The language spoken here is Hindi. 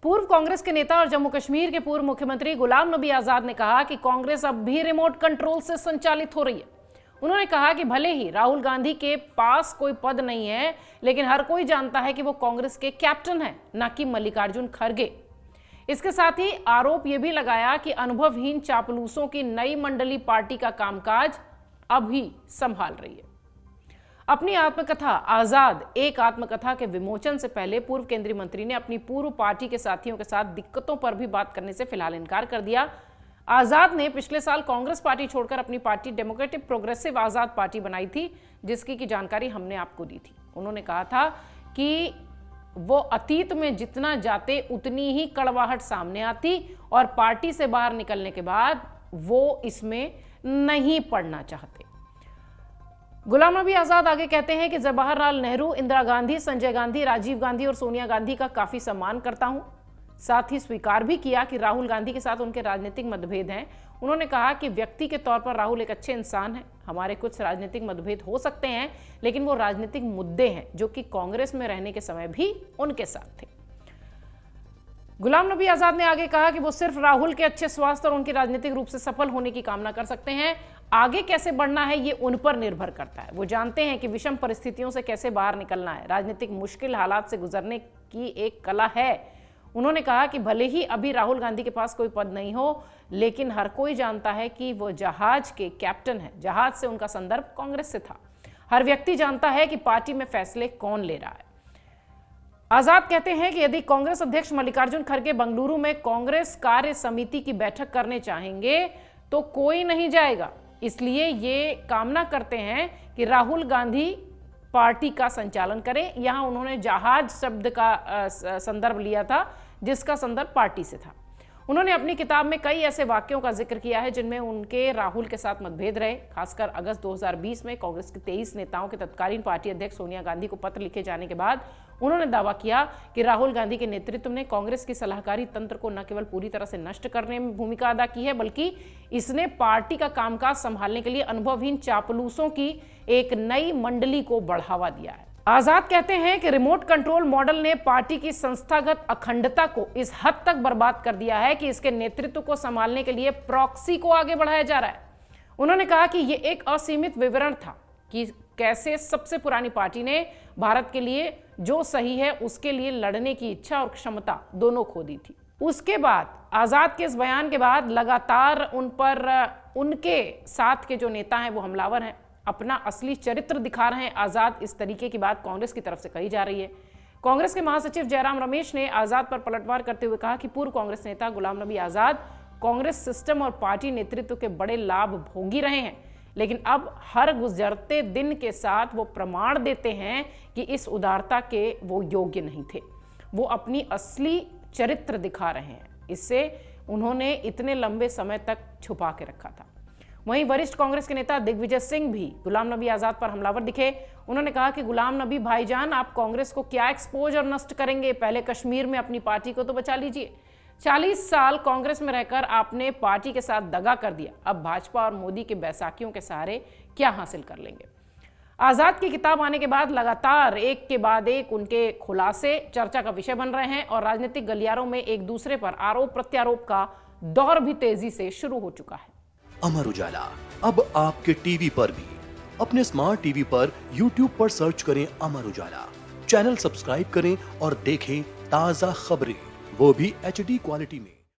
पूर्व कांग्रेस के नेता और जम्मू कश्मीर के पूर्व मुख्यमंत्री गुलाम नबी आजाद ने कहा कि कांग्रेस अब भी रिमोट कंट्रोल से संचालित हो रही है। उन्होंने कहा कि भले ही राहुल गांधी के पास कोई पद नहीं है, लेकिन हर कोई जानता है कि वो कांग्रेस के कैप्टन हैं, न कि मल्लिकार्जुन खड़गे। इसके साथ ही आरोप यह भी लगाया कि अनुभवहीन चापलूसों की नई मंडली पार्टी का कामकाज अभी संभाल रही है। अपनी आत्मकथा आजाद एक आत्मकथा के विमोचन से पहले पूर्व केंद्रीय मंत्री ने अपनी पूर्व पार्टी के साथियों के साथ दिक्कतों पर भी बात करने से फिलहाल इनकार कर दिया। आजाद ने पिछले साल कांग्रेस पार्टी छोड़कर अपनी पार्टी डेमोक्रेटिक प्रोग्रेसिव आजाद पार्टी बनाई थी, जिसकी की जानकारी हमने आपको दी थी। उन्होंने कहा था कि वो अतीत में जितना जाते उतनी ही कड़वाहट सामने आती और पार्टी से बाहर निकलने के बाद वो इसमें नहीं पड़ना चाहते। गुलाम नबी आजाद आगे कहते हैं कि जवाहरलाल नेहरू, इंदिरा गांधी, संजय गांधी, राजीव गांधी और सोनिया गांधी का काफी सम्मान करता हूं। साथ ही स्वीकार भी किया कि राहुल गांधी के साथ उनके राजनीतिक मतभेद हैं। उन्होंने कहा कि व्यक्ति के तौर पर राहुल एक अच्छे इंसान हैं। हमारे कुछ राजनीतिक मतभेद हो सकते हैं, लेकिन वो राजनीतिक मुद्दे हैं जो कि कांग्रेस में रहने के समय भी उनके साथ थे। गुलाम नबी आजाद ने आगे कहा कि वो सिर्फ राहुल के अच्छे स्वास्थ्य और उनके राजनीतिक रूप से सफल होने की कामना कर सकते हैं। आगे कैसे बढ़ना है ये उन पर निर्भर करता है। वो जानते हैं कि विषम परिस्थितियों से कैसे बाहर निकलना है। राजनीतिक मुश्किल हालात से गुजरने की एक कला है। उन्होंने कहा कि भले ही अभी राहुल गांधी के पास कोई पद नहीं हो, लेकिन हर कोई जानता है कि वो जहाज के कैप्टन है। जहाज से उनका संदर्भ कांग्रेस से था। हर व्यक्ति जानता है कि पार्टी में फैसले कौन ले रहा है। आजाद कहते हैं कि यदि कांग्रेस अध्यक्ष मल्लिकार्जुन खड़गे बेंगलुरु में कांग्रेस कार्य समिति की बैठक करने चाहेंगे तो कोई नहीं जाएगा। इसलिए ये कामना करते हैं कि राहुल गांधी पार्टी का संचालन करें। यहां उन्होंने जहाज शब्द का संदर्भ लिया था, जिसका संदर्भ पार्टी से था। उन्होंने अपनी किताब में कई ऐसे वाक्यों का जिक्र किया है जिनमें उनके राहुल के साथ मतभेद रहे। खासकर अगस्त 2020 में कांग्रेस के 23 नेताओं के तत्कालीन पार्टी अध्यक्ष सोनिया गांधी को पत्र लिखे जाने के बाद उन्होंने दावा किया कि राहुल गांधी के नेतृत्व ने कांग्रेस की सलाहकारी तंत्र को न केवल पूरी तरह से नष्ट करने में भूमिका अदा की है, बल्कि इसने पार्टी का कामकाज संभालने के लिए अनुभवहीन चापलूसों की एक नई मंडली को बढ़ावा दिया है। आजाद कहते हैं कि रिमोट कंट्रोल मॉडल ने पार्टी की संस्थागत अखंडता को इस हद तक बर्बाद कर दिया है कि इसके नेतृत्व को संभालने के लिए प्रॉक्सी को आगे बढ़ाया जा रहा है। उन्होंने कहा कि यह एक असीमित विवरण था कि कैसे सबसे पुरानी पार्टी ने भारत के लिए जो सही है उसके लिए लड़ने की इच्छा और क्षमता दोनों खो दी थी। उसके बाद आजाद के इस बयान के बाद लगातार उन पर उनके साथ के जो नेता हैं वो हमलावर हैं, अपना असली चरित्र दिखा रहे हैं। आजाद इस तरीके की बात कांग्रेस की तरफ से कही जा रही है। कांग्रेस के महासचिव जयराम रमेश ने आजाद पर पलटवार करते हुए कहा कि पूर्व कांग्रेस नेता गुलाम नबी आजाद कांग्रेस सिस्टम और पार्टी नेतृत्व के बड़े लाभ भोगी रहे हैं, लेकिन अब हर गुजरते दिन के साथ वो प्रमाण देते हैं कि इस उदारता के वो योग्य नहीं थे। वो अपनी असली चरित्र दिखा रहे हैं। इससे उन्होंने इतने लंबे समय तक छुपा के रखा था। वहीं वरिष्ठ कांग्रेस के नेता दिग्विजय सिंह भी गुलाम नबी आजाद पर हमलावर दिखे। उन्होंने कहा कि गुलाम नबी भाईजान, आप कांग्रेस को क्या एक्सपोज और नष्ट करेंगे? पहले कश्मीर में अपनी पार्टी को तो बचा लीजिए। 40 साल कांग्रेस में रहकर आपने पार्टी के साथ दगा कर दिया। अब भाजपा और मोदी के बैसाखियों के सहारे क्या हासिल कर लेंगे? आजाद की किताब आने के बाद लगातार एक के बाद एक उनके खुलासे चर्चा का विषय बन रहे हैं और राजनीतिक गलियारों में एक दूसरे पर आरोप प्रत्यारोप का दौर भी तेजी से शुरू हो चुका है। अमर उजाला अब आपके टीवी पर भी। अपने स्मार्ट टीवी पर YouTube पर सर्च करें अमर उजाला, चैनल सब्सक्राइब करें और देखें ताजा खबरें, वो भी HD क्वालिटी में।